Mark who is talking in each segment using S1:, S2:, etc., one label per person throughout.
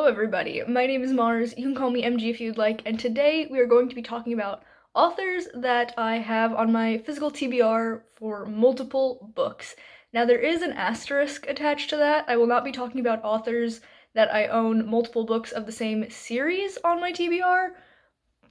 S1: everybody, my name is Mars, you can call me MG if you'd like, and today we are going to be talking about authors that I have on my physical TBR for multiple books. Now there is an asterisk attached to that. I will not be talking about authors that I own multiple books of the same series on my TBR.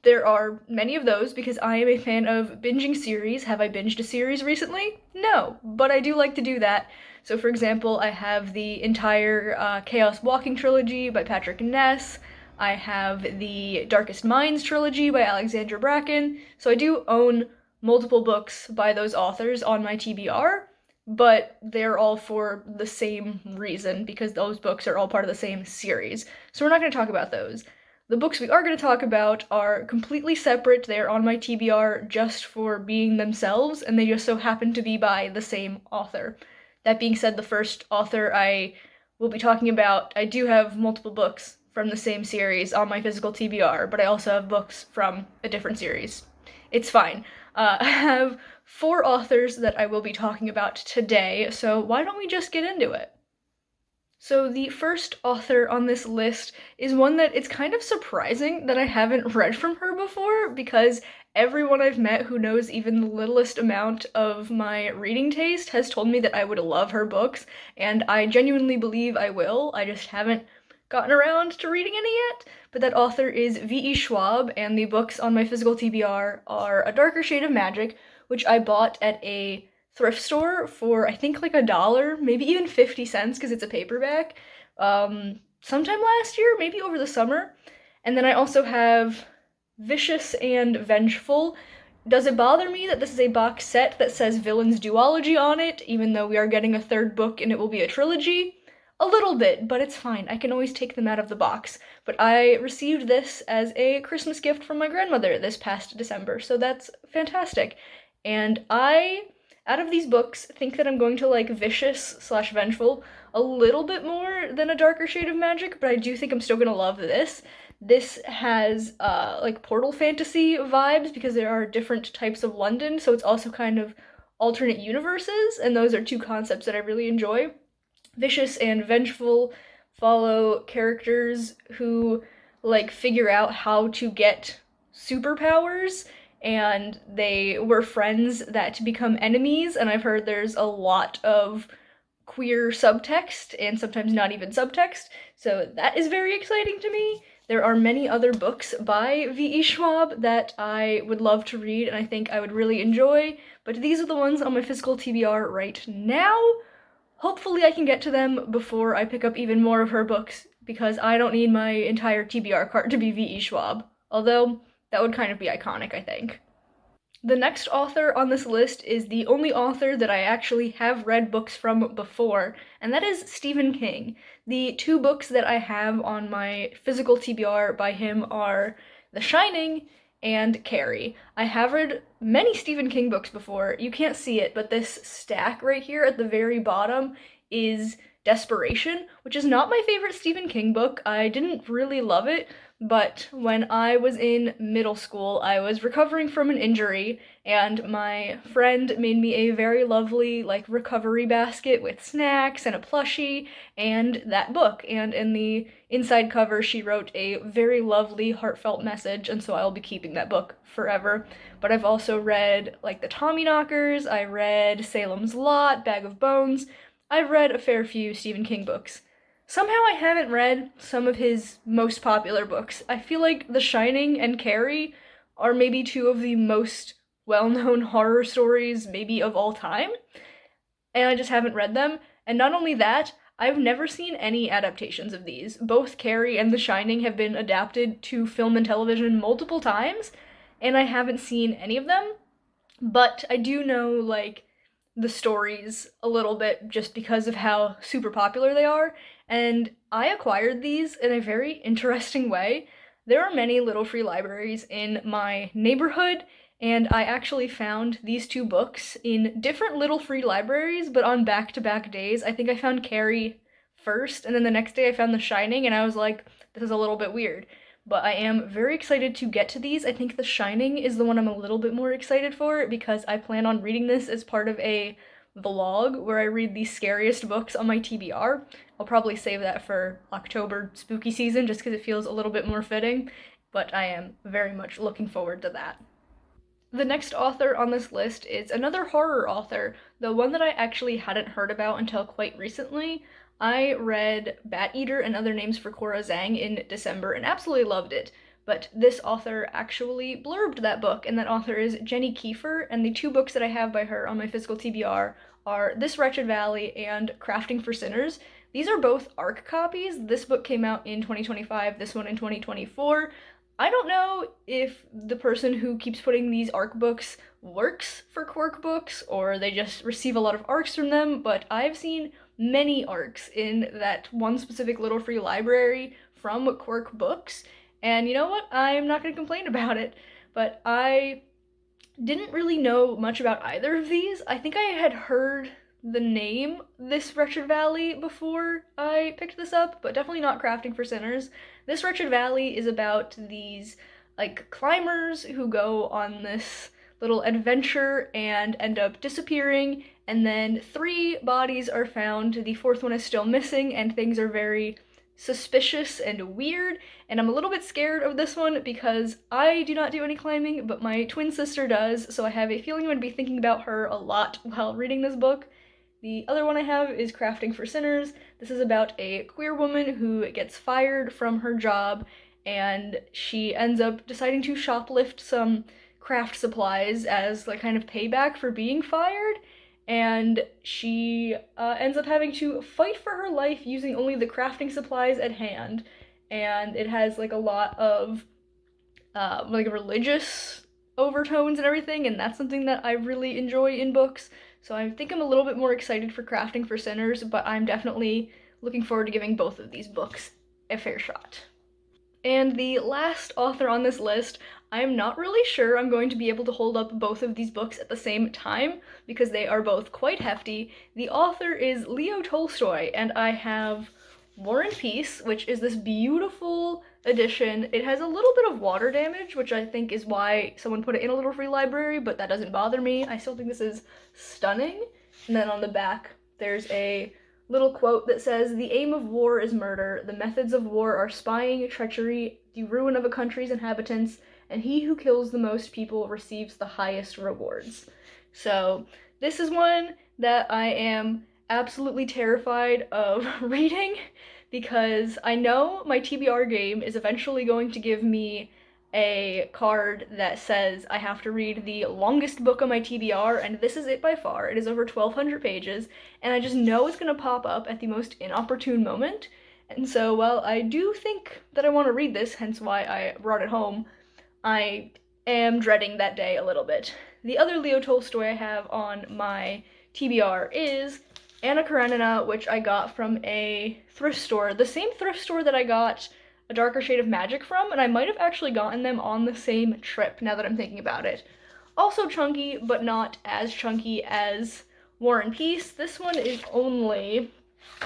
S1: There are many of those because I am a fan of binging series. Have I binged a series recently? No, but I do like to do that. So, for example, I have the entire Chaos Walking trilogy by Patrick Ness. I have the Darkest Minds trilogy by Alexandra Bracken. So I do own multiple books by those authors on my TBR, but they're all for the same reason because those books are all part of the same series. So we're not going to talk about those. The books we are going to talk about are completely separate. They're on my TBR just for being themselves, and they just so happen to be by the same author. That being said, the first author I will be talking about, I do have multiple books from the same series on my physical TBR, but I also have books from a different series. It's fine. I have 4 authors that I will be talking about today, so why don't we just get into it? So the first author on this list is one that it's kind of surprising that I haven't read from her before because everyone I've met who knows even the littlest amount of my reading taste has told me that I would love her books, and I genuinely believe I will. I just haven't gotten around to reading any yet. But that author is V.E. Schwab, and the books on my physical TBR are A Darker Shade of Magic, which I bought at a thrift store for I think like $1, maybe even 50 cents because it's a paperback, sometime last year, maybe over the summer. And then I also have Vicious and Vengeful. Does it bother me that this is a box set that says Villains Duology on it, even though we are getting a 3rd book and it will be a trilogy? A little bit, but it's fine. I can always take them out of the box. But I received this as a Christmas gift from my grandmother this past December, so that's fantastic. And out of these books, think that I'm going to like Vicious/Vengeful a little bit more than A Darker Shade of Magic, but I do think I'm still gonna love this. This has like portal fantasy vibes because there are different types of London, so it's also kind of alternate universes, and those are 2 concepts that I really enjoy. Vicious and Vengeful follow characters who like figure out how to get superpowers, and they were friends that become enemies, and I've heard there's a lot of queer subtext and sometimes not even subtext, so that is very exciting to me. There are many other books by V.E. Schwab that I would love to read and I think I would really enjoy, but these are the ones on my physical TBR right now. Hopefully I can get to them before I pick up even more of her books, because I don't need my entire TBR cart to be V.E. Schwab, although that would kind of be iconic, I think. The next author on this list is the only author that I actually have read books from before, and that is Stephen King. The 2 books that I have on my physical TBR by him are The Shining and Carrie. I have read many Stephen King books before. You can't see it, but this stack right here at the very bottom is Desperation, which is not my favorite Stephen King book. I didn't really love it, but when I was in middle school, I was recovering from an injury, and my friend made me a very lovely, like, recovery basket with snacks and a plushie and that book. And in the inside cover, she wrote a very lovely, heartfelt message, and so I'll be keeping that book forever. But I've also read, like, The Tommyknockers, I read Salem's Lot, Bag of Bones. I've read a fair few Stephen King books. Somehow I haven't read some of his most popular books. I feel like The Shining and Carrie are maybe 2 of the most well-known horror stories maybe of all time, and I just haven't read them. And not only that, I've never seen any adaptations of these. Both Carrie and The Shining have been adapted to film and television multiple times, and I haven't seen any of them, but I do know, like, the stories a little bit just because of how super popular they are, and I acquired these in a very interesting way. There are many little free libraries in my neighborhood, and I actually found these 2 books in different little free libraries, but on back-to-back days. I think I found Carrie first, and then the next day I found The Shining, and I was like, this is a little bit weird. But I am very excited to get to these. I think The Shining is the one I'm a little bit more excited for because I plan on reading this as part of a vlog where I read the scariest books on my TBR, I'll probably save that for October spooky season just because it feels a little bit more fitting, but I am very much looking forward to that. The next author on this list is another horror author, the one that I actually hadn't heard about until quite recently. I read Bat Eater and Other Names for Cora Zhang in December and absolutely loved it, but this author actually blurbed that book, and that author is Jenny Kiefer, and the two books that I have by her on my physical TBR are This Wretched Valley and Crafting for Sinners. These are both ARC copies. This book came out in 2025, this one in 2024. I don't know if the person who keeps putting these ARC books works for Quirk Books or they just receive a lot of ARCs from them, but I've seen many ARCs in that one specific little free library from Quirk Books, and you know what? I'm not going to complain about it, but I didn't really know much about either of these. I think I had heard the name This Wretched Valley before I picked this up, but definitely not Crafting for Sinners. This Wretched Valley is about these like climbers who go on this little adventure and end up disappearing, and then 3 bodies are found. The 4th one is still missing, and things are very suspicious and weird, and I'm a little bit scared of this one because I do not do any climbing, but my twin sister does, so I have a feeling I'm going to be thinking about her a lot while reading this book. The other one I have is Crafting for Sinners. This is about a queer woman who gets fired from her job, and she ends up deciding to shoplift some craft supplies as like kind of payback for being fired, and she ends up having to fight for her life using only the crafting supplies at hand, and it has like a lot of like religious overtones and everything, and that's something that I really enjoy in books. So I think I'm a little bit more excited for Crafting for Sinners, but I'm definitely looking forward to giving both of these books a fair shot. And the last author on this list, I am not really sure I'm going to be able to hold up both of these books at the same time because they are both quite hefty. The author is Leo Tolstoy, and I have War and Peace, which is this beautiful edition. It has a little bit of water damage, which I think is why someone put it in a little free library, but that doesn't bother me. I still think this is stunning. And then on the back, there's a little quote that says, "The aim of war is murder. The methods of war are spying, treachery, the ruin of a country's inhabitants, and he who kills the most people receives the highest rewards." So this is one that I am absolutely terrified of reading because I know my TBR game is eventually going to give me a card that says I have to read the longest book on my TBR, and this is it by far. It is over 1,200 pages, and I just know it's going to pop up at the most inopportune moment. And so while I do think that I want to read this, hence why I brought it home, I am dreading that day a little bit. The other Leo Tolstoy I have on my TBR is Anna Karenina, which I got from a thrift store, the same thrift store that I got A Darker Shade of Magic from, and I might have actually gotten them on the same trip, now that I'm thinking about it. Also chunky, but not as chunky as War and Peace. This one is only,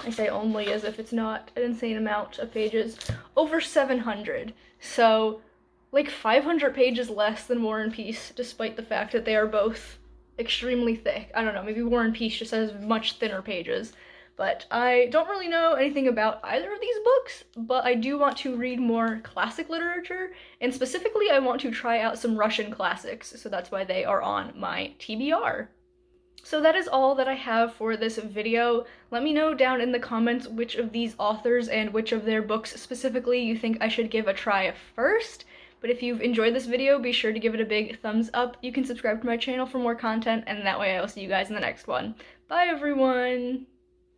S1: I say only as if it's not an insane amount of pages, over 700. So, like 500 pages less than War and Peace, despite the fact that they are both extremely thick. I don't know, maybe War and Peace just has much thinner pages. But I don't really know anything about either of these books, but I do want to read more classic literature, and specifically I want to try out some Russian classics, so that's why they are on my TBR. So that is all that I have for this video. Let me know down in the comments which of these authors and which of their books specifically you think I should give a try first. But if you've enjoyed this video, be sure to give it a big thumbs up. You can subscribe to my channel for more content, and that way I will see you guys in the next one. Bye everyone!